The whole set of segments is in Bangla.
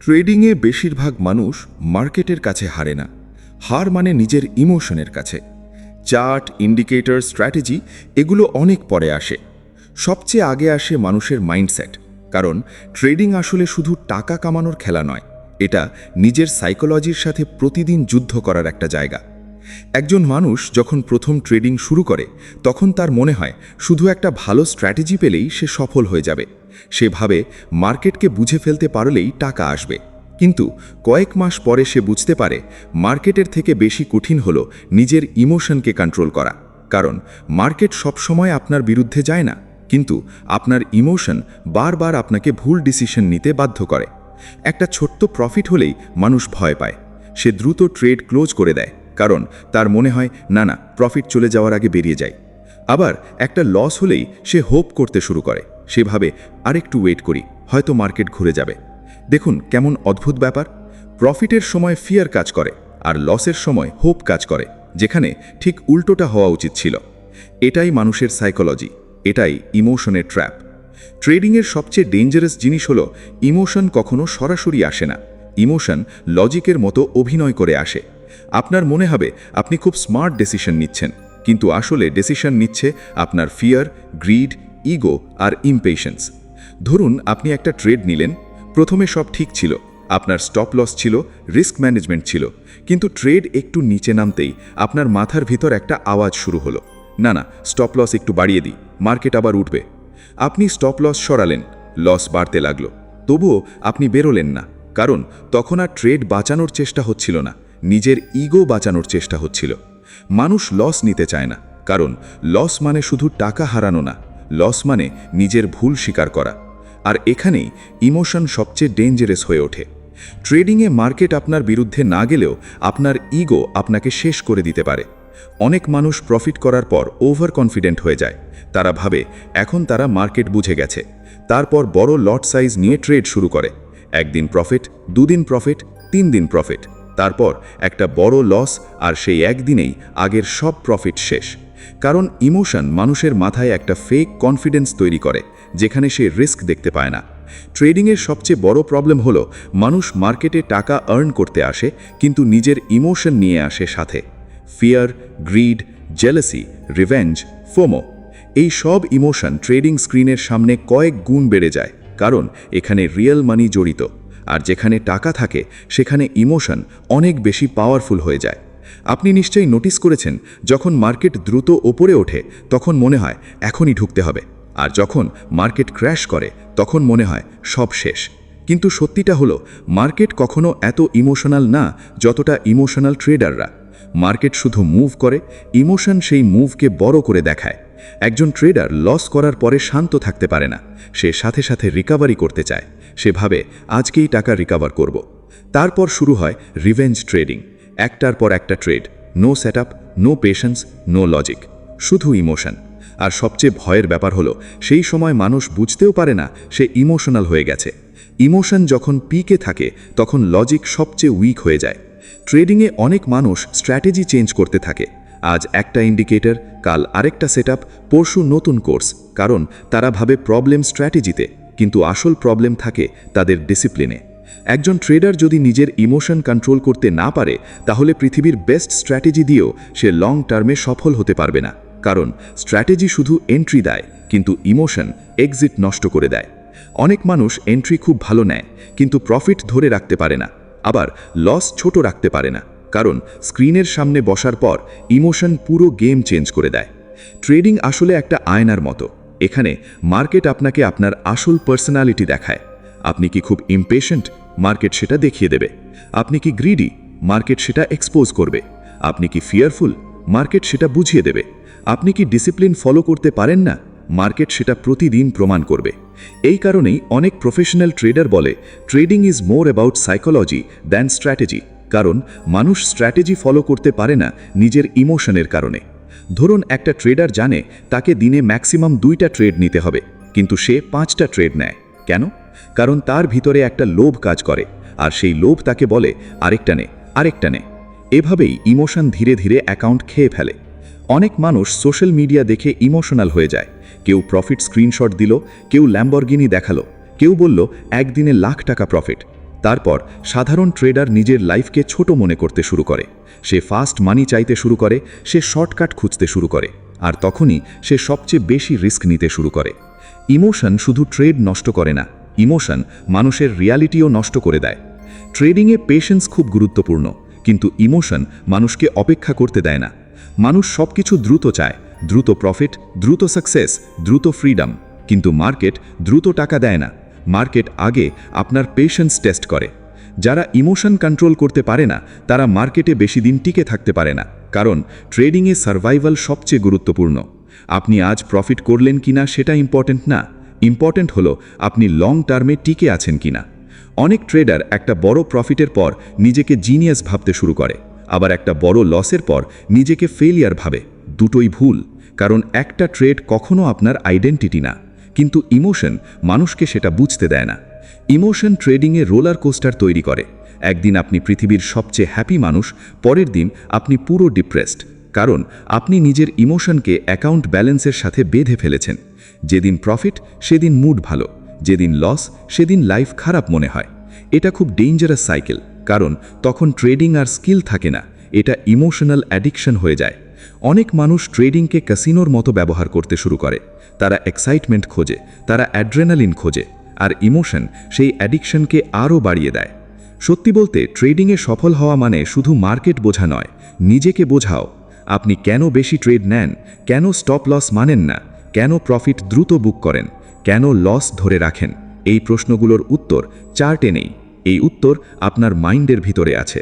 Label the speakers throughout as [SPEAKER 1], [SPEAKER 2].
[SPEAKER 1] ট্রেডিংয়ে বেশিরভাগ মানুষ মার্কেটের কাছে হারে না, হার মানে নিজের ইমোশনের কাছে। চার্ট, ইন্ডিকেটর, স্ট্র্যাটেজি এগুলো অনেক পরে আসে। সবচেয়ে আগে আসে মানুষের মাইন্ডসেট, কারণ ট্রেডিং আসলে শুধু টাকা কামানোর খেলা নয়, এটা নিজের সাইকোলজির সাথে প্রতিদিন যুদ্ধ করার একটা জায়গা। একজন মানুষ যখন প্রথম ট্রেডিং শুরু করে তখন তার মনে হয় শুধু একটা ভালো স্ট্র্যাটেজি পেলেই সে সফল হয়ে যাবে। সে ভাবে মার্কেটকে বুঝে ফেলতে পারলেই টাকা আসবে। কিন্তু কয়েক মাস পরে সে বুঝতে পারে মার্কেটের থেকে বেশি কঠিন হলো নিজের ইমোশনকে কন্ট্রোল করা। কারণ মার্কেট সবসময় আপনার বিরুদ্ধে যায় না, কিন্তু আপনার ইমোশন বারবার আপনাকে ভুল ডিসিশন নিতে বাধ্য করে। একটা ছোট্ট প্রফিট হলেই মানুষ ভয় পায়, সে দ্রুত ট্রেড ক্লোজ করে দেয়, কারণ তার মনে হয় না প্রফিট চলে যাওয়ার আগে বেরিয়ে যায়। আবার একটা লস হলেই সে হোপ করতে শুরু করে, সে ভাবে আরেকটু ওয়েট করি, হয়তো মার্কেট ঘুরে যাবে। দেখুন কেমন অদ্ভুত ব্যাপার, প্রফিটের সময় ফিয়ার কাজ করে আর লসের সময় হোপ কাজ করে, যেখানে ঠিক উল্টোটা হওয়া উচিত ছিল। এটাই মানুষের সাইকোলজি, এটাই ইমোশনের ট্র্যাপ। ট্রেডিংয়ের সবচেয়ে ডেঞ্জারাস জিনিস হলো ইমোশন কখনো সরাসরি আসে না, ইমোশন লজিকের মতো অভিনয় করে আসে। আপনার মনে হবে আপনি খুব স্মার্ট ডিসিশন নিচ্ছেন, কিন্তু আসলে ডিসিশন নিচ্ছে আপনার ফিয়ার, গ্রিড, ইগো আর ইমপেশেন্স। ধরুন আপনি একটা ট্রেড নিলেন, প্রথমে সব ঠিক ছিল, আপনার স্টপ লস ছিল, রিস্ক ম্যানেজমেন্ট ছিল, কিন্তু ট্রেড একটু নিচে নামতেই আপনার মাথার ভিতর একটা আওয়াজ শুরু হলো, না স্টপ লস একটু বাড়িয়ে দিই, মার্কেট আবার উঠবে। আপনি স্টপ লস সরালেন, লস বাড়তে লাগলো, তবুও আপনি বেরোলেন না, কারণ তখন আর ট্রেড বাঁচানোর চেষ্টা হচ্ছিল না, নিজের ইগো বাঁচানোর চেষ্টা হচ্ছিল। মানুষ লস নিতে চায় না, কারণ লস মানে শুধু টাকা হারানো না, লস মানে নিজের ভুল স্বীকার করা। আর এখানেই ইমোশন সবচেয়ে ডেঞ্জারাস হয়ে ওঠে। ট্রেডিংয়ে মার্কেট আপনার বিরুদ্ধে না গেলেও আপনার ইগো আপনাকে শেষ করে দিতে পারে। অনেক মানুষ প্রফিট করার পর ওভার কনফিডেন্ট হয়ে যায়, তারা ভাবে এখন তারা মার্কেট বুঝে গেছে, তারপর বড় লট সাইজ নিয়ে ট্রেড শুরু করে। একদিন প্রফিট, দুদিন প্রফিট, 3 দিন প্রফিট, তারপর একটা বড় লস, আর সেই একদিনেই আগের সব প্রফিট শেষ। কারণ ইমোশন মানুষের মাথায় একটা ফেক কনফিডেন্স তৈরি করে, যেখানে সে রিস্ক দেখতে পায় না। ট্রেডিংয়ের সবচেয়ে বড় প্রবলেম হলো মানুষ মার্কেটে টাকা আর্ন করতে আসে, কিন্তু নিজের ইমোশন নিয়ে আসে সাথে। Fear, grid, jealousy, revenge, FOMO, এই সব ইমোশন ট্রেডিং স্ক্রিনের সামনে কয়েক গুণ বেড়ে যায়, কারণ এখানে রিয়েল মানি জড়িত। আর যেখানে টাকা থাকে সেখানে ইমোশন অনেক বেশি পাওয়ারফুল হয়ে যায়। আপনি নিশ্চয়ই নোটিস করেছেন, যখন মার্কেট দ্রুত ওপরে ওঠে তখন মনে হয় এখনই ঢুকতে হবে, আর যখন মার্কেট ক্র্যাশ করে তখন মনে হয় সব শেষ। কিন্তু সত্যিটা হলো মার্কেট কখনো এত ইমোশনাল না যতটা ইমোশনাল ট্রেডাররা। মার্কেট শুধু মুভ করে, ইমোশন সেই মুভকে বড় করে দেখায়। একজন ট্রেডার লস করার পরে শান্ত থাকতে পারে না, সে সাথে সাথে রিকভারি করতে চায়। সে ভাবে আজকেই টাকা রিকভার করব। তারপর শুরু হয় রিভেঞ্জ ট্রেডিং, একটার পর একটা trade, no setup, no patience, no logic, শুধু ইমোশন। আর সবচেয়ে ভয়ের ব্যাপার হলো সেই সময় মানুষ বুঝতেও পারে না সে ইমোশনাল হয়ে গেছে। ইমোশন যখন পিকে থাকে তখন লজিক সবচেয়ে উইক হয়ে যায়। ট্রেডিংয়ে অনেক মানুষ স্ট্র্যাটেজি চেঞ্জ করতে থাকে, আজ একটা ইন্ডিকেটর, কাল আরেকটা সেটআপ, পরশু নতুন কোর্স, কারণ তারা ভাবে প্রবলেম স্ট্র্যাটেজিতে, কিন্তু আসল প্রবলেম থাকে তাদের ডিসিপ্লিনে। একজন ট্রেডার যদি নিজের ইমোশন কন্ট্রোল করতে না পারে, তাহলে পৃথিবীর বেস্ট স্ট্র্যাটেজি দিয়েও সে লং টার্মে সফল হতে পারবে না, কারণ স্ট্র্যাটেজি শুধু এন্ট্রি দেয়, কিন্তু ইমোশন এক্সিট নষ্ট করে দেয়। অনেক মানুষ এন্ট্রি খুব ভালো নেয়, কিন্তু প্রফিট ধরে রাখতে পারে না, আবার লস ছোট রাখতে পারে না, কারণ স্ক্রিনের সামনে বসার পর ইমোশন পুরো গেম চেঞ্জ করে দেয়। ট্রেডিং আসলে একটা আয়নার মতো, এখানে মার্কেট আপনাকে আপনার আসল পার্সোনালিটি দেখায়। আপনি কি খুব ইমপেশেন্ট, মার্কেট সেটা দেখিয়ে দেবে। আপনি কি গ্রিডি, মার্কেট সেটা এক্সপোজ করবে। আপনি কি ফিয়ারফুল, মার্কেট সেটা বুঝিয়ে দেবে। আপনি কি ডিসিপ্লিন ফলো করতে পারেন না, মার্কেট সেটা প্রতিদিন প্রমাণ করবে। এই কারণেই অনেক প্রফেশনাল ট্রেডার বলে trading is more about psychology than strategy, কারণ মানুষ স্ট্র্যাটেজি ফলো করতে পারে না নিজের ইমোশনের কারণে। ধরুন একটা ট্রেডার জানে তাকে দিনে ম্যাক্সিমাম 2টা ট্রেড নিতে হবে, কিন্তু সে 5টা ট্রেড নেয়। কেন? কারণ তার ভিতরে একটা লোভ কাজ করে, আর সেই লোভ তাকে বলে আরেকটা নে, আরেকটা নে। এভাবেই ইমোশন ধীরে ধীরে অ্যাকাউন্ট খেয়ে ফেলে। অনেক মানুষ সোশ্যাল মিডিয়া দেখে ইমোশনাল হয়ে যায়। কেউ প্রফিট স্ক্রিনশট দিল, কেউ ল্যাম্বরগিনি দেখালো, কেউ বলল একদিনে লাখ টাকা প্রফিট। তারপর সাধারণ ট্রেডার নিজের লাইফকে ছোট মনে করতে শুরু করে। সে ফাস্ট মানি চাইতে শুরু করে, সে শর্টকাট খুঁজতে শুরু করে, আর তখনই সে সবচেয়ে বেশি রিস্ক নিতে শুরু করে। ইমোশন শুধু ট্রেড নষ্ট করে না, ইমোশন মানুষের রিয়ালিটিও নষ্ট করে দেয়। ট্রেডিংয়ে পেশেন্স খুব গুরুত্বপূর্ণ, কিন্তু ইমোশন মানুষকে অপেক্ষা করতে দেয় না। মানুষ সবকিছু দ্রুত চায়, দ্রুত প্রফিট, দ্রুত সাকসেস, দ্রুত ফ্রিডম, কিন্তু মার্কেট দ্রুত টাকা দেয় না। মার্কেট আগে আপনার পেশেন্স টেস্ট করে। যারা ইমোশন কন্ট্রোল করতে পারে না তারা মার্কেটে বেশি দিন টিকে থাকতে পারে না, কারণ ট্রেডিংয়ে সার্ভাইভাল সবচেয়ে গুরুত্বপূর্ণ। আপনি আজ প্রফিট করলেন কিনা সেটা ইম্পর্টেন্ট না, ইম্পর্টেন্ট হলো আপনি লং টার্মে টিকে আছেন কিনা। অনেক ট্রেডার একটা বড় প্রফিটের পর নিজেকে জিনিয়াস ভাবতে শুরু করে, আবার একটা বড় লসের পর নিজেকে ফেলিয়ার ভাবে। দুটোই ভুল, কারণ একটা ট্রেড কখনো আপনার আইডেন্টিটি না, কিন্তু ইমোশন মানুষকে সেটা বুঝতে দেয় না। ইমোশন ট্রেডিংয়ে রোলার কোস্টার তৈরি করে। একদিন আপনি পৃথিবীর সবচেয়ে হ্যাপি মানুষ, পরের দিন আপনি পুরো ডিপ্রেসড, কারণ আপনি নিজের ইমোশনকে অ্যাকাউন্ট ব্যালেন্সের সাথে বেঁধে ফেলেছেন। যেদিন প্রফিট সেদিন মুড ভালো, যেদিন লস সেদিন লাইফ খারাপ মনে হয়। এটা খুব ডেঞ্জারাস সাইকেল, কারণ তখন ট্রেডিং আর স্কিল থাকে না, এটা ইমোশনাল অ্যাডিকশন হয়ে যায়। অনেক মানুষ ট্রেডিংকে ক্যাসিনোর মতো ব্যবহার করতে শুরু করে। তারা এক্সাইটমেন্ট খোঁজে, তারা অ্যাড্রেনালিন খোঁজে, আর ইমোশন সেই অ্যাডিকশনকে আরও বাড়িয়ে দেয়। সত্যি বলতে ট্রেডিংয়ে সফল হওয়া মানে শুধু মার্কেট বোঝা নয়, নিজেকে বোঝাও। আপনি কেন বেশি ট্রেড নেন, কেন স্টপ লস মানেন না, কেন প্রফিট দ্রুত বুক করেন, কেন লস ধরে রাখেন। এই প্রশ্নগুলোর উত্তর চার্টে নেই, এই উত্তর আপনার মাইন্ডের ভিতরে আছে।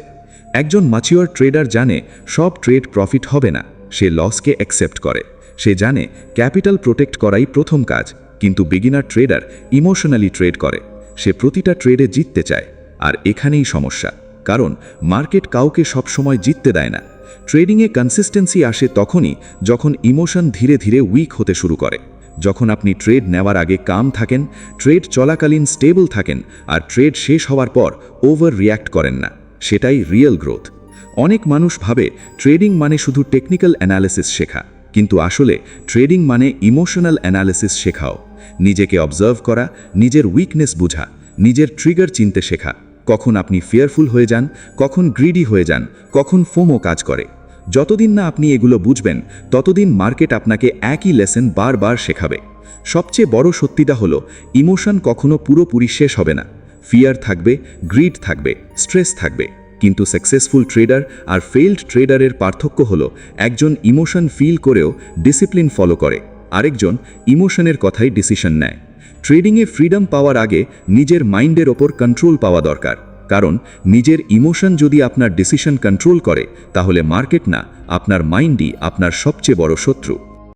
[SPEAKER 1] একজন ম্যাচিওর ট্রেডার জানে সব ট্রেড প্রফিট হবে না, সে লসকে অ্যাকসেপ্ট করে। সে জানে ক্যাপিটাল প্রোটেক্ট করাই প্রথম কাজ, কিন্তু বিগিনার ট্রেডার ইমোশনালি ট্রেড করে। সে প্রতিটা ট্রেডে জিততে চায়, আর এখানেই সমস্যা, কারণ মার্কেট কাউকে সবসময় জিততে দেয় না। ট্রেডিংয়ে কনসিস্টেন্সি আসে তখনই যখন ইমোশন ধীরে ধীরে উইক হতে শুরু করে। যখন আপনি ট্রেড নেওয়ার আগে কাম থাকেন, ট্রেড চলাকালীন স্টেবল থাকেন, আর ট্রেড শেষ হওয়ার পর ওভার রিয়্যাক্ট করেন না, সেটাই রিয়েল গ্রোথ। অনেক মানুষ ভাবে ট্রেডিং মানে শুধু টেকনিক্যাল অ্যানালিসিস শেখা, কিন্তু আসলে ট্রেডিং মানে ইমোশনাল অ্যানালিসিস শেখাও। নিজেকে অবজার্ভ করা, নিজের উইকনেস বোঝা, নিজের ট্রিগার চিনতে শেখা। কখন আপনি ফিয়ারফুল হয়ে যান, কখন গ্রিডি হয়ে যান, কখন ফোমো কাজ করে। যতদিন না আপনি এগুলো বুঝবেন, ততদিন মার্কেট আপনাকে একই লেসন বারবার শেখাবে। সবচেয়ে বড় সত্যিটা হলো ইমোশন কখনো পুরোপুরি শেষ হবে না। ফিয়ার থাকবে, গ্রিড থাকবে, স্ট্রেস থাকবে, কিন্তু সাকসেসফুল ট্রেডার আর ফেইল্ড ট্রেডারের পার্থক্য হলো একজন ইমোশন ফিল করেও ডিসিপ্লিন ফলো করে, আরেকজন ইমোশনের কথাই ডিসিশন নেয়। ট্রেডিংয়ে ফ্রিডম পাওয়ার আগে নিজের মাইন্ডের ওপর কন্ট্রোল পাওয়া দরকার, কারণ নিজের ইমোশন যদি আপনার ডিসিশন কন্ট্রোল করে, তাহলে মার্কেট না, আপনার মাইন্ডই আপনার সবচেয়ে বড় শত্রু।